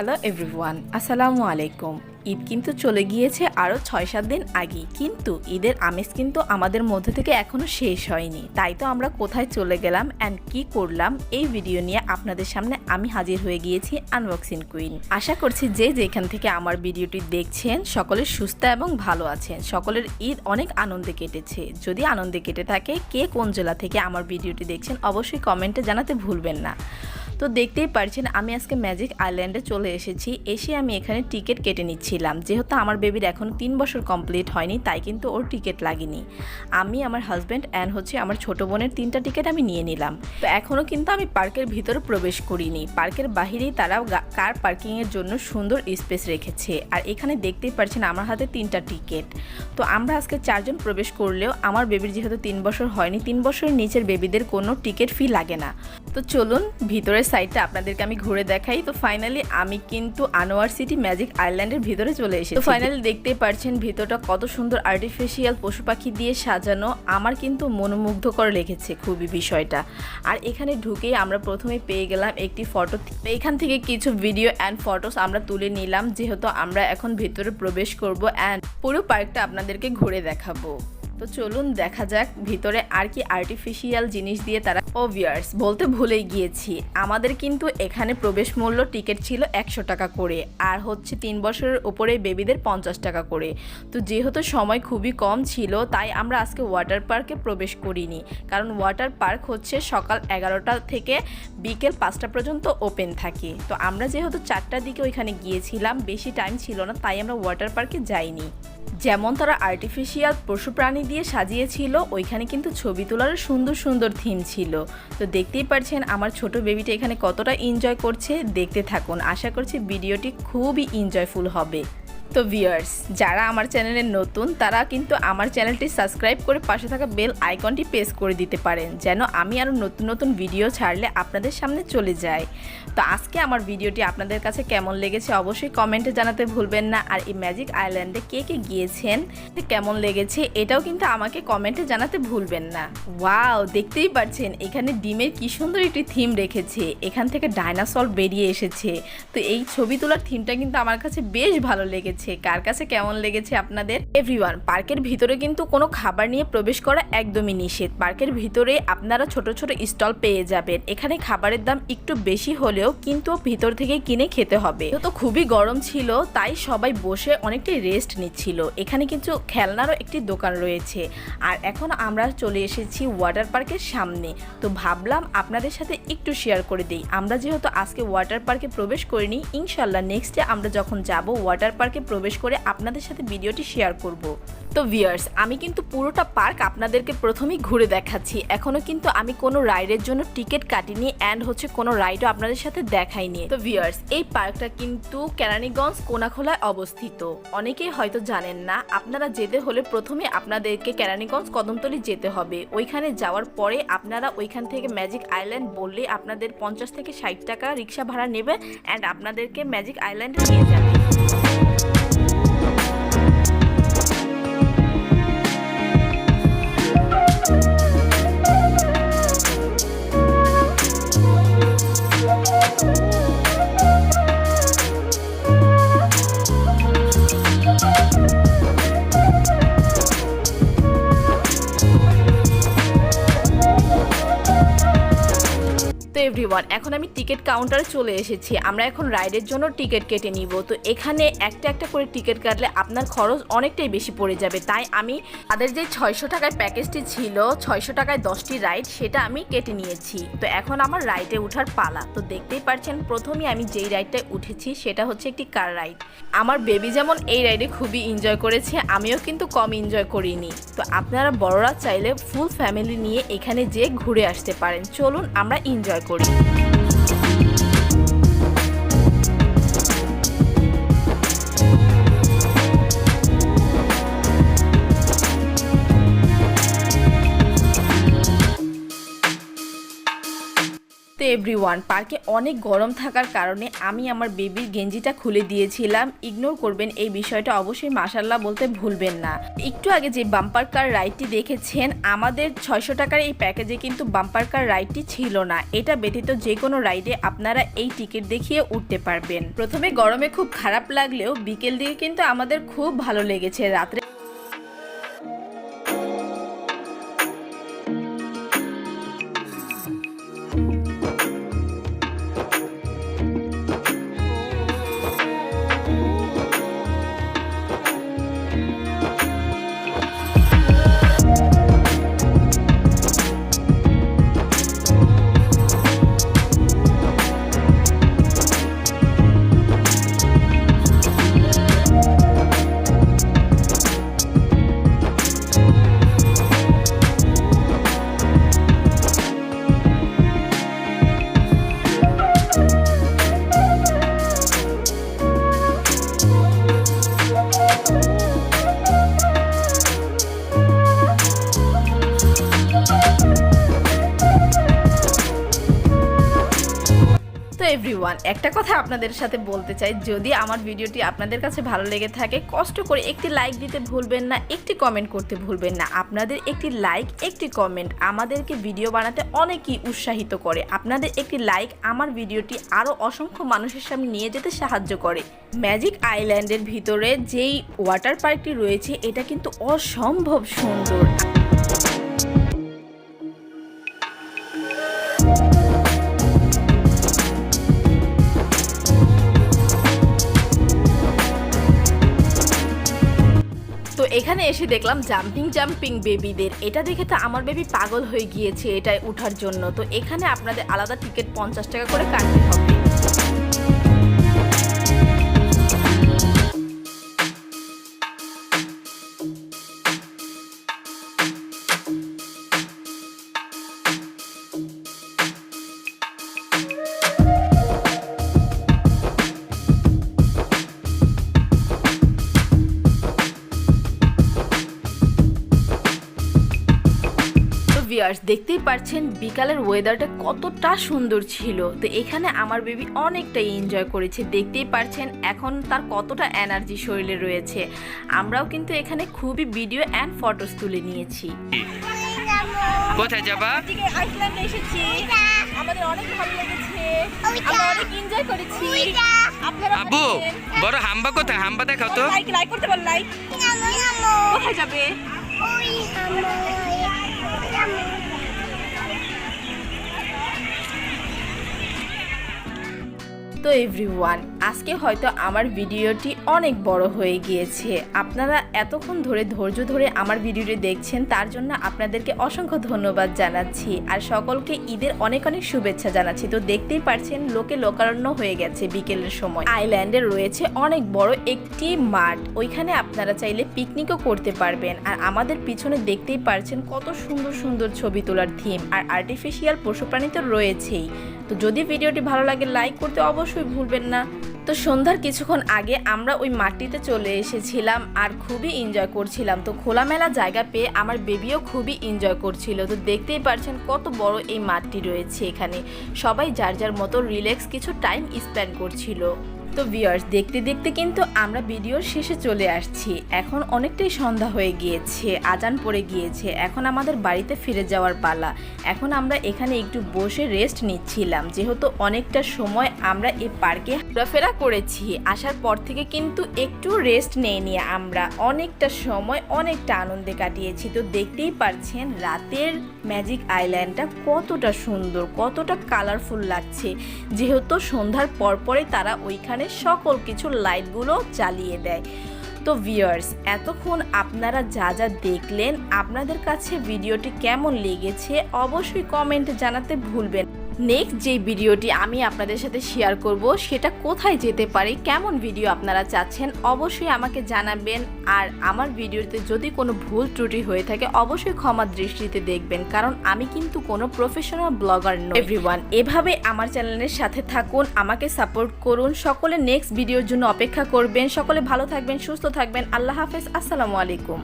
Hello everyone, আসসালামু আলাইকুম। ঈদ কিন্তু চলে গিয়েছে আরও ৬-৭ দিন আগেই, কিন্তু ঈদের আমেজ কিন্তু আমাদের মধ্যে থেকে এখনও শেষ হয়নি। তাই তো আমরা কোথায় চলে গেলাম অ্যান্ড কি করলাম, এই ভিডিও নিয়ে আপনাদের সামনে আমি হাজির হয়ে গিয়েছি আনবক্সিং কুইন। আশা করছি যে যেখান থেকে আমার ভিডিওটি দেখছেন সকলে সুস্থ এবং ভালো আছেন, সকলের ঈদ অনেক আনন্দে কেটেছে। যদি আনন্দে কেটে থাকে, কে কোন জেলা থেকে আমার ভিডিওটি দেখছেন অবশ্যই কমেন্টে জানাতে ভুলবেন না। তো দেখতেই পারছেন আমি আজকে ম্যাজিক আইল্যান্ডে চলে এসেছি। এসে আমি এখানে টিকিট কেটে নিচ্ছিলাম, যেহেতু আমার বেবির এখন 3 বছর কমপ্লিট হয়নি, তাই কিন্তু ওর টিকিট লাগেনি। আমি, আমার হাজব্যান্ড অ্যান্ড আমার ছোট বোনের 3টা টিকিট আমি নিয়ে নিলাম। তো এখনও কিন্তু আমি পার্কের ভিতরে প্রবেশ করিনি, পার্কের বাহিরেই তারা কার পার্কিংয়ের জন্য সুন্দর স্পেস রেখেছে। আর এখানে দেখতেই পারছেন আমার হাতে 3টা টিকিট। তো আমরা আজকে 4 জন প্রবেশ করলেও আমার বেবির যেহেতু 3 বছর হয়নি, 3 বছরের নিচের বেবিদের কোনো টিকিট ফি লাগে না। তো চলুন ভিতরের সাইডটা আপনাদেরকে আমি ঘুরে দেখাই। তো ফাইনালি আমি কিন্তু আনোয়ার সিটি ম্যাজিক আইল্যান্ডের ভিতরে চলে এসেছি। তো ফাইনালি দেখতেই পারছেন ভিতরটা কত সুন্দর আর্টিফিশিয়াল পশু পাখি দিয়ে সাজানো। আমার কিন্তু মনোমুগ্ধকর লেগেছে খুবই বিষয়টা। আর এখানে ঢুকেই আমরা প্রথমেই পেয়ে গেলাম একটি ফটো। এখান থেকে কিছু ভিডিও অ্যান্ড ফটোস আমরা তুলে নিলাম, যেহেতু আমরা এখন ভিতরে প্রবেশ করব অ্যান্ড পুরো পার্কটা আপনাদেরকে ঘুরে দেখাবো। তো চলুন দেখা যাক ভিতরে আর কি আর্টিফিশিয়াল জিনিস দিয়ে তারা। ভিউয়ার্স, বলতে ভুলেই গিয়েছি, আমাদের কিন্তু এখানে প্রবেশ মূল্য টিকিট ছিল 100 টাকা করে, আর 3 বছরের উপরে বেবিদের 50 টাকা করে। তো যেহেতু সময় খুবই কম ছিল, তাই আমরা আজকে ওয়াটার পার্কে প্রবেশ করিনি, কারণ ওয়াটার পার্ক সকাল 11টা থেকে বিকেল 5টা পর্যন্ত ওপেন থাকে। তো আমরা যেহেতু 4টার দিকে ওইখানে গিয়েছিলাম, বেশি টাইম ছিল না, তাই আমরা ওয়াটার পার্কে যাইনি। যেমন তারা আর্টিফিশিয়াল পশু প্রাণী দিয়ে সাজিয়েছিল, ওইখানে কিন্তু ছবি তোলার সুন্দর সুন্দর থিম ছিল। তো দেখতেই পারছেন আমার ছোট বেবিটা এখানে কতটা এনজয় করছে। দেখতে থাকুন, আশা করছি ভিডিওটি খুবই এনজয়ফুল হবে। তো ভিউয়ার্স, যারা আমার চ্যানেলে নতুন তারা কিন্তু আমার চ্যানেলটি সাবস্ক্রাইব করে পাশে থাকা বেল আইকনটি প্রেস করে দিতে পারেন, যেন আমি আরও নতুন নতুন ভিডিও ছাড়লে আপনাদের সামনে চলে যায়। তো আজকে আমার ভিডিওটি আপনাদের কাছে কেমন লেগেছে অবশ্যই কমেন্টে জানাতে ভুলবেন না। আর এই ম্যাজিক আইল্যান্ডে কে কে গিয়েছেন, কেমন লেগেছে এটাও কিন্তু আমাকে কমেন্টে জানাতে ভুলবেন না। ওয়াও, দেখতেই পাচ্ছেন এখানে ডিমের কি সুন্দর একটি থিম রেখেছে, এখান থেকে ডাইনোসর বেরিয়ে এসেছে। তো এই ছবি তোলার থিমটা কিন্তু আমার কাছে বেশ ভালো লেগেছে। কার কাছে কেমন লেগেছে আপনাদের? এভরিওয়ান, পার্কের ভিতরে কিন্তু কোনো খাবার নিয়ে প্রবেশ করা একদমই নিষেধ। পার্কের ভিতরে আপনারা ছোট ছোট স্টল পেয়ে যাবেন। এখানে খাবারের দাম একটু বেশি হলেও কিন্তু ভিতর থেকে কিনে খেতে হবে। তো খুবই গরম ছিল, তাই সবাই বসে অনেকটাই রেস্ট নিচ্ছিল। এখানে কিন্তু খেলনারও একটি দোকান রয়েছে। আর এখন আমরা চলে এসেছি ওয়াটার পার্কের সামনে। তো ভাবলাম আপনাদের সাথে একটু শেয়ার করে দিই। আমরা যেহেতু আজকে ওয়াটার পার্কে প্রবেশ করিনি, ইনশাল্লাহ নেক্সট ডে আমরা যখন যাব ওয়াটার পার্কে প্রবেশ করে আপনাদের সাথে ভিডিওটি শেয়ার করব। তো ভিউয়ার্স, আমি কিন্তু পুরোটা পার্ক আপনাদেরকে প্রথমেই ঘুরে দেখাচ্ছি। এখনো কিন্তু আমি কোনো রাইডের জন্য টিকিট কাটিনি অ্যান্ড কোনো রাইডও আপনাদের সাথে দেখাইনি। তো ভিউয়ার্স, এই পার্কটা কিন্তু কেরানীগঞ্জ কোনাখোলায় অবস্থিত। অনেকেই হয়তো জানেন না, আপনারা যেতে হলে প্রথমে আপনাদেরকে কেরানীগঞ্জ কদমতলী যেতে হবে। ওইখানে যাওয়ার পরে আপনারা ওইখান থেকে ম্যাজিক আইল্যান্ড বললে আপনাদের 50 থেকে 60 টাকা রিক্সা ভাড়া নেবে অ্যান্ড আপনাদেরকে ম্যাজিক আইল্যান্ডে নিয়ে যাবে। তো এভরিওয়ান, এখন আমি টিকিট কাউন্টারে চলে এসেছি। আমরা এখন রাইডের জন্য টিকিট কেটে নিব। তো এখানে একটা একটা করে টিকিট কাটলে আপনার খরচ অনেকটাই বেশি পড়ে যাবে, তাই আমি তাদের যে 600 টাকায় প্যাকেজটি ছিল, 600 টাকায় 10টি রাইড, সেটা আমি কেটে নিয়েছি। তো এখন আমার রাইডে ওঠার পালা। তো দেখতেই পারছেন প্রথমে আমি যেই রাইডটায় উঠেছি সেটা হচ্ছে একটি কার রাইড। আমার বেবি যেমন এই রাইডে খুবই এনজয় করেছে, আমিও কিন্তু কম এনজয় করিনি। তো আপনারা বড়রা চাইলে ফুল ফ্যামিলি নিয়ে এখানে যেয়ে ঘুরে আসতে পারেন। চলুন আমরা এনজয় করি। এভরিওয়ান, পার্কে অনেক গরম থাকার কারণে আমি আমার বেবির গেঞ্জিটা খুলে দিয়েছিলাম। ইগনোর করবেন এই বিষয়টা, অবশ্যই মাশাআল্লাহ বলতে ভুলবেন না। একটু আগে যে বাম্পার কার রাইডটি দেখেছেন, আমাদের 600 টাকার এই প্যাকেজে কিন্তু বাম্পার কার রাইডটি ছিল না। এটা ব্যতীত যে কোনো রাইডে আপনারা এই টিকিট দেখিয়ে উঠতে পারবেন। প্রথমে গরমে খুব খারাপ লাগলেও বিকেল দিকে কিন্তু আমাদের খুব ভালো লেগেছে। রাত্রে এভরিওয়ান, একটা কথা আপনাদের সাথে বলতে চাই, যদি আমার ভিডিওটি আপনাদের কাছে ভালো লেগে থাকে, কষ্ট করে একটি লাইক দিতে ভুলবেন না, একটি কমেন্ট করতে ভুলবেন না। আপনাদের একটি লাইক, একটি কমেন্ট আমাদেরকে ভিডিও বানাতে অনেকই উৎসাহিত করে। আপনাদের একটি লাইক আমার ভিডিওটি আরও অসংখ্য মানুষের সামনে নিয়ে যেতে সাহায্য করে। ম্যাজিক আইল্যান্ডের ভিতরে যেই ওয়াটার পার্কটি রয়েছে, এটা কিন্তু অসম্ভব সুন্দর। তো এখানে এসে দেখলাম জাম্পিং বেবিদের। এটা দেখে তো আমার বেবি পাগল হয়ে গিয়েছে এটায় ওঠার জন্য। তো এখানে আপনাদের আলাদা টিকিট 50 টাকা করে কাটতে হবে। দেখতেই পাচ্ছেন বিকালের ওয়েদারটা কতটা সুন্দর ছিল। তো এখানে আমার বেবি অনেকটাই এনজয় করেছে। দেখতেই পাচ্ছেন এখন তার কতটা এনার্জি শরীরে রয়েছে। আমরাও কিন্তু এখানে খুবই ভিডিও এন্ড ফটোস তুলে নিয়েছি। কোথায় যাবা? আইসল্যান্ডে এসেছি, আমাদের অনেক ভালো লেগেছে, আমরা অনেক এনজয় করেছি। আপনারা আব্বু বড় হাম্বা কোথায়? হাম্বা দেখাও তো। লাইক করতে বল। লাইক কোথায় যাবে? তো এভরিওয়ান, আজকে হয়তো আমার ভিডিওটি অনেক বড় হয়ে গিয়েছে। আপনারা এতক্ষণ ধরে ধৈর্য ধরে আমার ভিডিওটি দেখছেন, তার জন্য আপনাদেরকে অসংখ্য ধন্যবাদ জানাচ্ছি। আর সকলকে ঈদের অনেক অনেক শুভেচ্ছা জানাচ্ছি। তো দেখতেই পাচ্ছেন লোকে লোকারণ্য হয়ে গেছে বিকেলের সময়। আইল্যান্ডে রয়েছে অনেক বড় একটি মাঠ, ওইখানে আপনারা চাইলে পিকনিকও করতে পারবেন। আর আমাদের পিছনে দেখতেই পাচ্ছেন কত সুন্দর সুন্দর ছবি তোলার থিম, আর আর্টিফিশিয়াল পশু প্রাণী তো রয়েছেই। তো যদি ভিডিওটি ভালো লাগে লাইক করতে অবশ্যই ভুলবেন না। তো সন্ধ্যার কিছুক্ষণ আগে আমরা ওই মাঠটিতে চলে এসেছিলাম আর খুবই এনজয় করছিলাম। তো খোলামেলা জায়গা পেয়ে আমার বেবিও খুবই এনজয় করছিল। তো দেখতেই পাচ্ছেন কত বড় এই মাঠটি রয়েছে। এখানে সবাই যার যার মতো রিল্যাক্স কিছু টাইম স্পেন্ড করছিল। তো ভিউয়ার্স, দেখতে দেখতে কিন্তু আমরা ভিডিওর শেষে চলে আসছি। এখন অনেকটাই সন্ধ্যা হয়ে গিয়েছে, আজান পড়ে গিয়েছে। এখন আমাদের বাড়িতে ফিরে যাওয়ার পালা। এখন আমরা এখানে একটু বসে রেস্ট নিচ্ছিলাম, যেহেতু অনেকটা সময় আমরা এই পার্কে ঘোরাফেরা করেছি। আসার পর থেকে কিন্তু একটু রেস্ট নিয়ে আমরা অনেকটা সময় অনেকটা আনন্দে কাটিয়েছি। তো দেখতেই পাচ্ছেন রাতের ম্যাজিক আইল্যান্ডটা কতটা সুন্দর, কতটা কালারফুল লাগছে, যেহেতু সন্ধ্যার পরপরই তারা ওইখানে সকল কিছু লাইটগুলো জ্বালিয়ে দেয়। তো ভিউয়ার্স, এতক্ষণ আপনারা যা যা দেখলেন, আপনাদের কাছে ভিডিওটি কেমন লেগেছে অবশ্যই কমেন্টে জানাতে ভুলবেন। নেক্সট যে ভিডিওটি আমি আপনাদের সাথে শেয়ার করব সেটা কোথায় যেতে পারে, কেমন ভিডিও আপনারা চাচ্ছেন অবশ্যই আমাকে জানাবেন। আর আমার ভিডিওতে যদি কোনো ভুল ত্রুটি হয়ে থাকে অবশ্যই ক্ষমা দৃষ্টিতে দেখবেন, কারণ আমি কিন্তু কোনো প্রফেশনাল ব্লগার নই। এভরিওয়ান, এভাবে আমার চ্যানেলের সাথে থাকুন, আমাকে সাপোর্ট করুন। সকলে নেক্সট ভিডিওর জন্য অপেক্ষা করবেন। সকলে ভালো থাকবেন, সুস্থ থাকবেন। আল্লাহ হাফেজ, আসসালামু আলাইকুম।